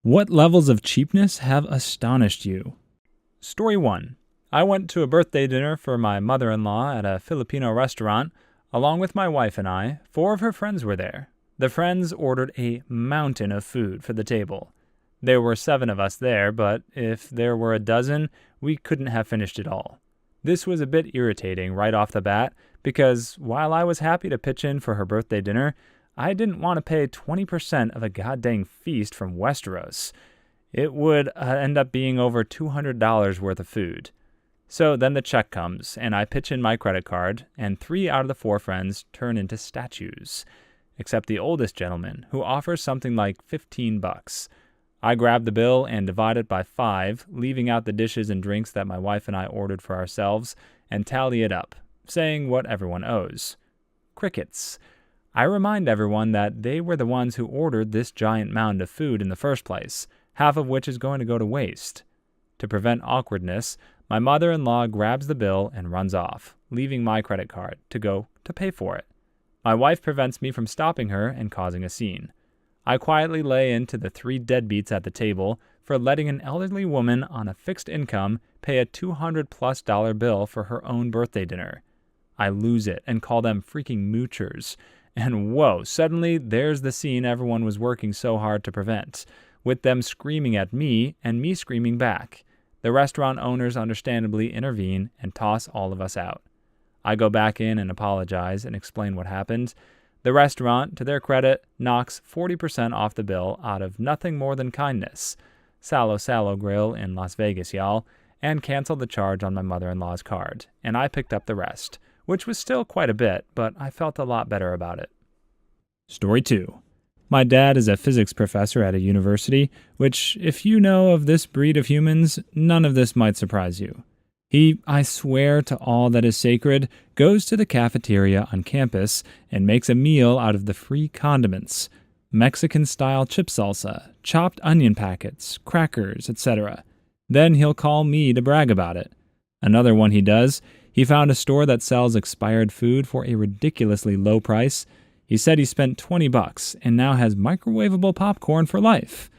What levels of cheapness have astonished you? Story 1. I went to a birthday dinner for my mother-in-law at a Filipino restaurant. Along with my wife and I, 4 of her friends were there. The friends ordered a mountain of food for the table. There were 7 of us there, but if there were a dozen, we couldn't have finished it all. This was a bit irritating right off the bat, because while I was happy to pitch in for her birthday dinner, I didn't want to pay 20% of a goddamn feast from Westeros. It would end up being over $200 worth of food. So then the check comes, and I pitch in my credit card, and 3 out of the 4 friends turn into statues. Except the oldest gentleman, who offers something like $15. I grab the bill and divide it by 5, leaving out the dishes and drinks that my wife and I ordered for ourselves, and tally it up, saying what everyone owes. Crickets. I remind everyone that they were the ones who ordered this giant mound of food in the first place, half of which is going to go to waste. To prevent awkwardness, my mother-in-law grabs the bill and runs off, leaving my credit card to go to pay for it. My wife prevents me from stopping her and causing a scene. I quietly lay into the 3 deadbeats at the table for letting an elderly woman on a fixed income pay a $200+ bill for her own birthday dinner. I lose it and call them freaking moochers. And whoa, suddenly there's the scene everyone was working so hard to prevent, with them screaming at me and me screaming back. The restaurant owners understandably intervene and toss all of us out. I go back in and apologize and explain what happened. The restaurant, to their credit, knocks 40% off the bill out of nothing more than kindness. Salo Grill in Las Vegas, y'all, and canceled the charge on my mother-in-law's card, and I picked up the rest, which was still quite a bit, but I felt a lot better about it. Story 2. My dad is a physics professor at a university, which, if you know of this breed of humans, none of this might surprise you. He, I swear to all that is sacred, goes to the cafeteria on campus and makes a meal out of the free condiments. Mexican-style chip salsa, chopped onion packets, crackers, etc. Then he'll call me to brag about it. Another one he does, he found a store that sells expired food for a ridiculously low price. He said he spent $20 and now has microwavable popcorn for life.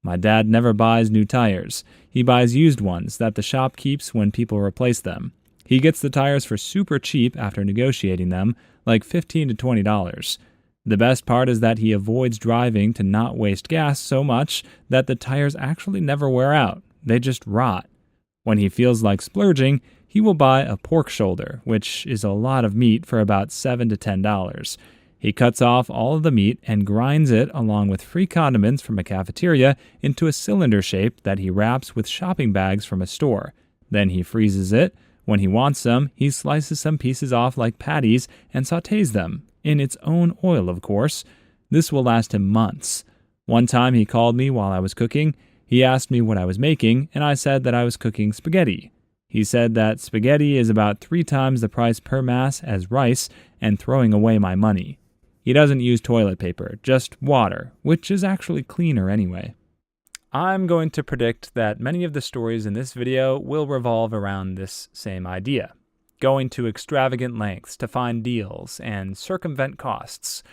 My dad never buys new tires. He buys used ones that the shop keeps when people replace them. He gets the tires for super cheap after negotiating them, like $15 to $20. The best part is that he avoids driving to not waste gas so much that the tires actually never wear out. They just rot. When he feels like splurging, he will buy a pork shoulder, which is a lot of meat, for about $7 to $10. He cuts off all of the meat and grinds it along with free condiments from a cafeteria into a cylinder shape that he wraps with shopping bags from a store. Then he freezes it. When he wants some, he slices some pieces off like patties and sautés them, in its own oil, of course. This will last him months. One time he called me while I was cooking. He asked me what I was making, and I said that I was cooking spaghetti. He said that spaghetti is about 3 times the price per mass as rice, and throwing away my money. He doesn't use toilet paper, just water, which is actually cleaner anyway. I'm going to predict that many of the stories in this video will revolve around this same idea, going to extravagant lengths to find deals and circumvent costs.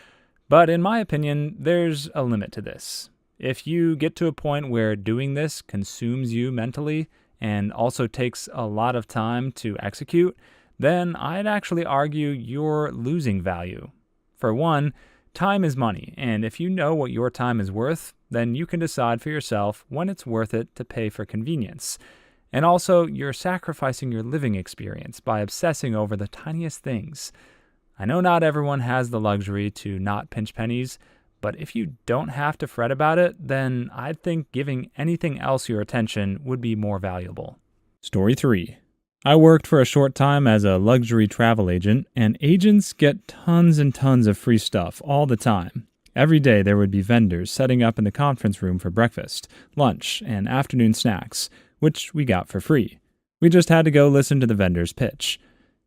But in my opinion, there's a limit to this. If you get to a point where doing this consumes you mentally and also takes a lot of time to execute, then I'd actually argue you're losing value. For one, time is money, and if you know what your time is worth, then you can decide for yourself when it's worth it to pay for convenience. And also, you're sacrificing your living experience by obsessing over the tiniest things. I know not everyone has the luxury to not pinch pennies, but if you don't have to fret about it, then I'd think giving anything else your attention would be more valuable. Story 3. I worked for a short time as a luxury travel agent, and agents get tons and tons of free stuff all the time. Every day there would be vendors setting up in the conference room for breakfast, lunch, and afternoon snacks, which we got for free. We just had to go listen to the vendors pitch.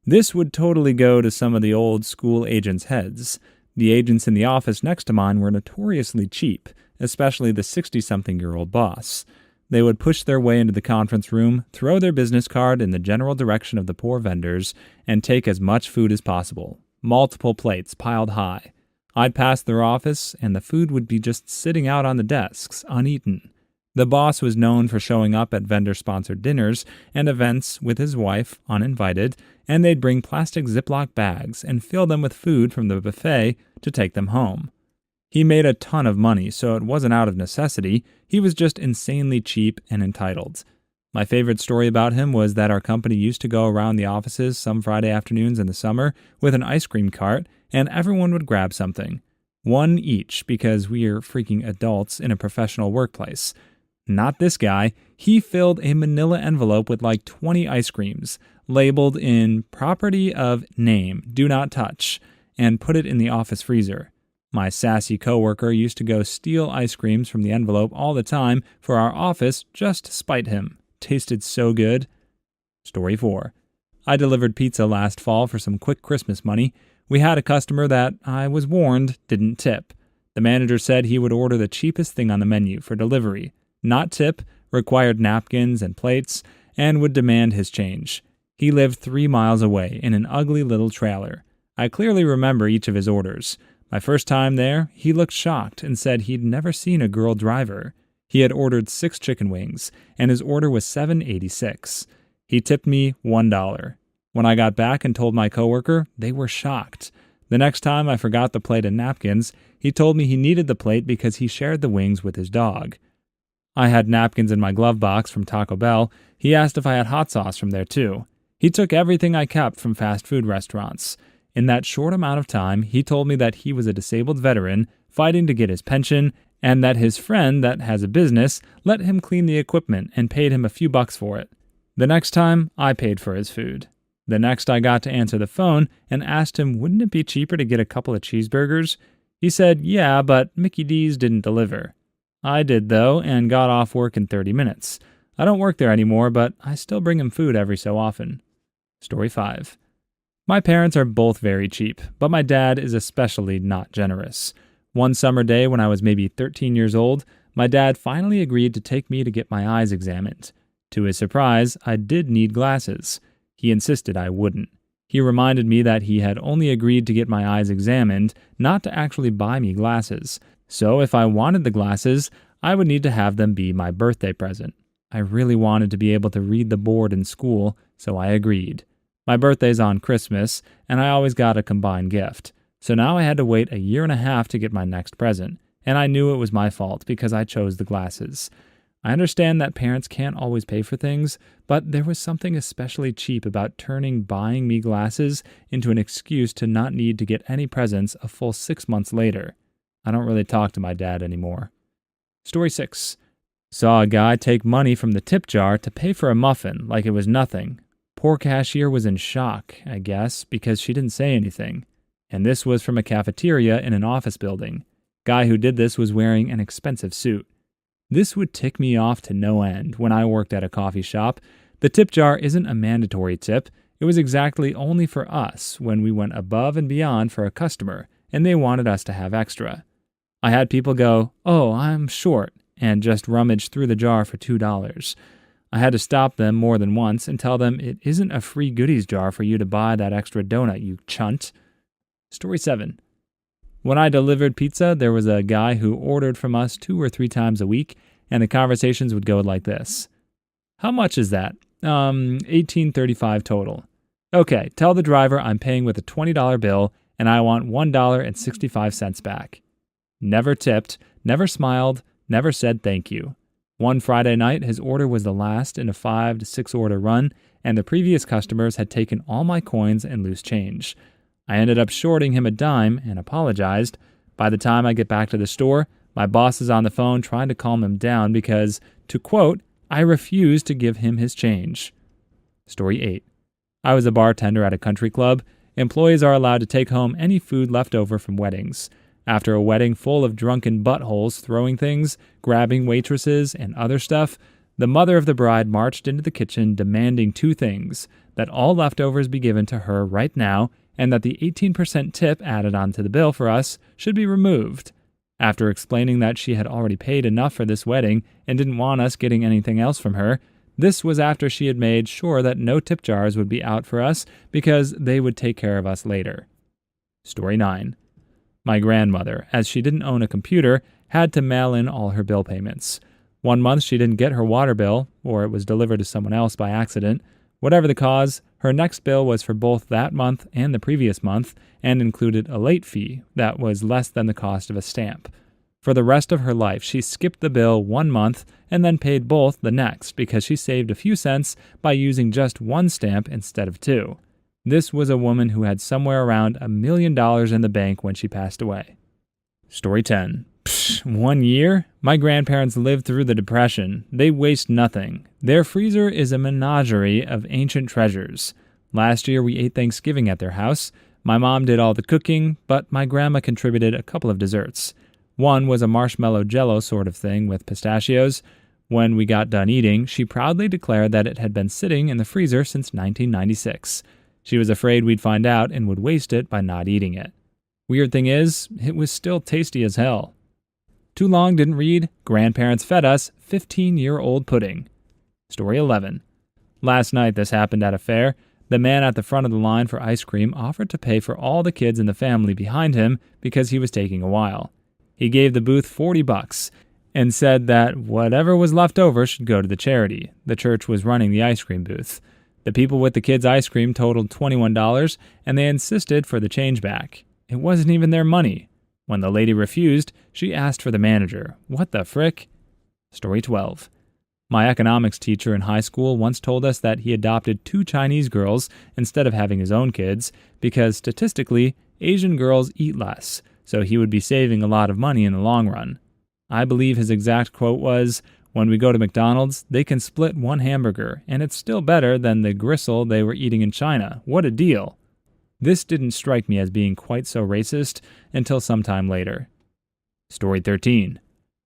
This would totally go to some of the old school agents' heads. The agents in the office next to mine were notoriously cheap, especially the 60-something-year-old boss. They would push their way into the conference room, throw their business card in the general direction of the poor vendors, and take as much food as possible. Multiple plates piled high. I'd pass their office, and the food would be just sitting out on the desks, uneaten. The boss was known for showing up at vendor-sponsored dinners and events with his wife, uninvited, and they'd bring plastic Ziploc bags and fill them with food from the buffet to take them home. He made a ton of money, so it wasn't out of necessity. He was just insanely cheap and entitled. My favorite story about him was that our company used to go around the offices some Friday afternoons in the summer with an ice cream cart, and everyone would grab something. One each, because we are freaking adults in a professional workplace. Not this guy. He filled a manila envelope with like 20 ice creams, labeled in property of name, do not touch, and put it in the office freezer. My sassy coworker used to go steal ice creams from the envelope all the time for our office just to spite him. Tasted so good. Story 4. I delivered pizza last fall for some quick Christmas money. We had a customer that, I was warned, didn't tip. The manager said he would order the cheapest thing on the menu for delivery, not tip, required napkins and plates, and would demand his change. He lived 3 miles away in an ugly little trailer. I clearly remember each of his orders. My first time there, he looked shocked and said he'd never seen a girl driver. He had ordered 6 chicken wings, and his order was $7.86. He tipped me $1. When I got back and told my coworker, they were shocked. The next time I forgot the plate and napkins, he told me he needed the plate because he shared the wings with his dog. I had napkins in my glove box from Taco Bell. He asked if I had hot sauce from there too. He took everything I kept from fast food restaurants. In that short amount of time, he told me that he was a disabled veteran fighting to get his pension, and that his friend that has a business let him clean the equipment and paid him a few bucks for it. The next time, I paid for his food. The next I got to answer the phone and asked him wouldn't it be cheaper to get a couple of cheeseburgers? He said, yeah, but Mickey D's didn't deliver. I did though, and got off work in 30 minutes. I don't work there anymore, but I still bring him food every so often. Story 5. My parents are both very cheap, but my dad is especially not generous. One summer day when I was maybe 13 years old, my dad finally agreed to take me to get my eyes examined. To his surprise, I did need glasses. He insisted I wouldn't. He reminded me that he had only agreed to get my eyes examined, not to actually buy me glasses. So if I wanted the glasses, I would need to have them be my birthday present. I really wanted to be able to read the board in school, so I agreed. My birthday's on Christmas, and I always got a combined gift. So now I had to wait a year and a half to get my next present, and I knew it was my fault because I chose the glasses. I understand that parents can't always pay for things, but there was something especially cheap about turning buying me glasses into an excuse to not need to get any presents a full 6 months later. I don't really talk to my dad anymore. Story 6. Saw a guy take money from the tip jar to pay for a muffin like it was nothing. Poor cashier was in shock, I guess, because she didn't say anything. And this was from a cafeteria in an office building. Guy who did this was wearing an expensive suit. This would tick me off to no end when I worked at a coffee shop. The tip jar isn't a mandatory tip. It was exactly only for us when we went above and beyond for a customer, and they wanted us to have extra. I had people go, "Oh, I'm short," and just rummage through the jar for $2. I had to stop them more than once and tell them it isn't a free goodies jar for you to buy that extra donut, you chunt. Story 7. When I delivered pizza, there was a guy who ordered from us 2 or 3 times a week, and the conversations would go like this. How much is that? $18.35 total. Okay, tell the driver I'm paying with a $20 bill, and I want $1.65 back. Never tipped, never smiled, never said thank you. One Friday night, his order was the last in a 5 to 6 order run, and the previous customers had taken all my coins and loose change. I ended up shorting him a dime and apologized. By the time I get back to the store, my boss is on the phone trying to calm him down because, to quote, I refused to give him his change. Story 8. I was a bartender at a country club. Employees are allowed to take home any food left over from weddings. After a wedding full of drunken buttholes throwing things, grabbing waitresses, and other stuff, the mother of the bride marched into the kitchen demanding 2 things, that all leftovers be given to her right now, and that the 18% tip added onto the bill for us should be removed. After explaining that she had already paid enough for this wedding and didn't want us getting anything else from her, this was after she had made sure that no tip jars would be out for us because they would take care of us later. Story 9. My grandmother, as she didn't own a computer, had to mail in all her bill payments. One month she didn't get her water bill, or it was delivered to someone else by accident. Whatever the cause, her next bill was for both that month and the previous month, and included a late fee that was less than the cost of a stamp. For the rest of her life, she skipped the bill 1 month and then paid both the next because she saved a few cents by using just one stamp instead of two. This was a woman who had somewhere around $1 million in the bank when she passed away. Story 10. 1 year? My grandparents lived through the Depression. They waste nothing. Their freezer is a menagerie of ancient treasures. Last year we ate Thanksgiving at their house. My mom did all the cooking, but my grandma contributed a couple of desserts. One was a marshmallow jello sort of thing with pistachios. When we got done eating, she proudly declared that it had been sitting in the freezer since 1996. She was afraid we'd find out and would waste it by not eating it. Weird thing is, it was still tasty as hell. Too long didn't read. Grandparents fed us 15-year-old pudding. Story 11. Last night this happened at a fair. The man at the front of the line for ice cream offered to pay for all the kids in the family behind him because he was taking a while. He gave the booth $40 and said that whatever was left over should go to the charity. The church was running the ice cream booth. The people with the kids' ice cream totaled $21, and they insisted for the change back. It wasn't even their money. When the lady refused, she asked for the manager. What the frick? Story 12. My economics teacher in high school once told us that he adopted 2 Chinese girls instead of having his own kids because statistically, Asian girls eat less, so he would be saving a lot of money in the long run. I believe his exact quote was, "When we go to McDonald's, they can split one hamburger, and it's still better than the gristle they were eating in China. What a deal." This didn't strike me as being quite so racist until some time later. Story 13.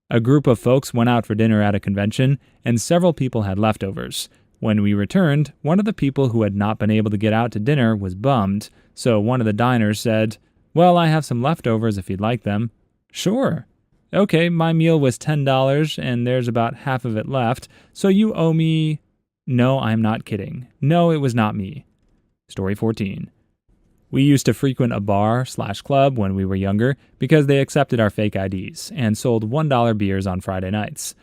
A group of folks went out for dinner at a convention, and several people had leftovers. When we returned, one of the people who had not been able to get out to dinner was bummed, so one of the diners said, "Well, I have some leftovers if you'd like them." "Sure." "Okay, my meal was $10 and there's about half of it left, so you owe me—" No, I'm not kidding. No, it was not me. Story 14. We used to frequent a bar/club when we were younger because they accepted our fake IDs and sold $1 beers on Friday nights.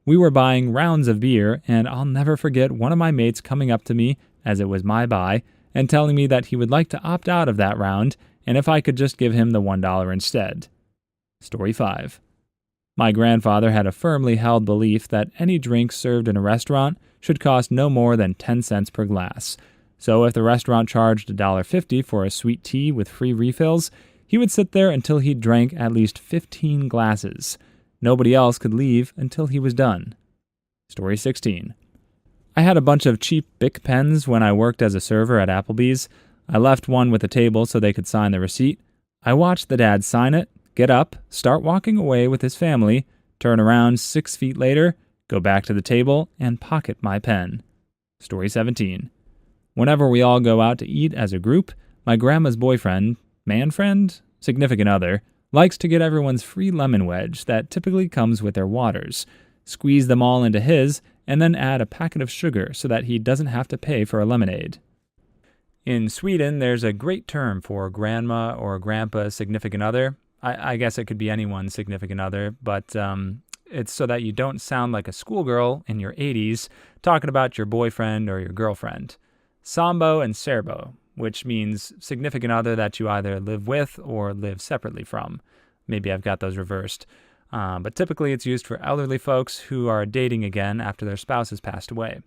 We were buying rounds of beer, and I'll never forget one of my mates coming up to me, as it was my buy, and telling me that he would like to opt out of that round, and if I could just give him the $1 instead. Story 5. My grandfather had a firmly held belief that any drink served in a restaurant should cost no more than 10 cents per glass. So if the restaurant charged $1.50 for a sweet tea with free refills, he would sit there until he drank at least 15 glasses. Nobody else could leave until he was done. Story 16. I had a bunch of cheap Bic pens when I worked as a server at Applebee's. I left one with the table so they could sign the receipt. I watched the dad sign it, get up, start walking away with his family, turn around 6 feet later, go back to the table, and pocket my pen. Story 17. Whenever we all go out to eat as a group, my grandma's boyfriend, man-friend, significant other, likes to get everyone's free lemon wedge that typically comes with their waters, squeeze them all into his, and then add a packet of sugar so that he doesn't have to pay for a lemonade. In Sweden, there's a great term for grandma or grandpa's significant other. I guess it could be anyone's significant other, but it's so that you don't sound like a schoolgirl in your 80s talking about your boyfriend or your girlfriend. Sambo and serbo, which means significant other that you either live with or live separately from. Maybe I've got those reversed. But typically it's used for elderly folks who are dating again after their spouse has passed away.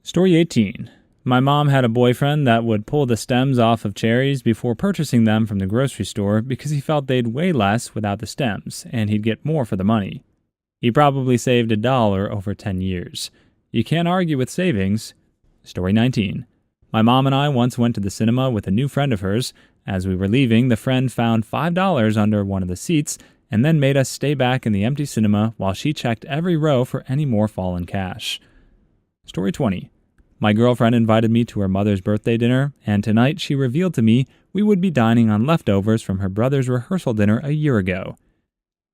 Story 18. My mom had a boyfriend that would pull the stems off of cherries before purchasing them from the grocery store because he felt they'd weigh less without the stems, and he'd get more for the money. He probably saved $1 over 10 years. You can't argue with savings. Story 19. My mom and I once went to the cinema with a new friend of hers. As we were leaving, the friend found $5 under one of the seats and then made us stay back in the empty cinema while she checked every row for any more fallen cash. Story 20. My girlfriend invited me to her mother's birthday dinner, and tonight she revealed to me we would be dining on leftovers from her brother's rehearsal dinner a year ago.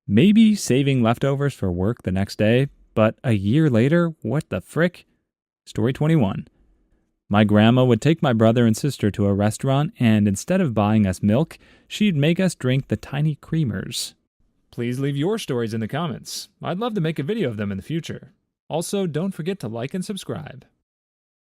Maybe saving leftovers for work the next day, but a year later, what the frick? Story 21. My grandma would take my brother and sister to a restaurant, and instead of buying us milk, she'd make us drink the tiny creamers. Please leave your stories in the comments. I'd love to make a video of them in the future. Also, don't forget to like and subscribe.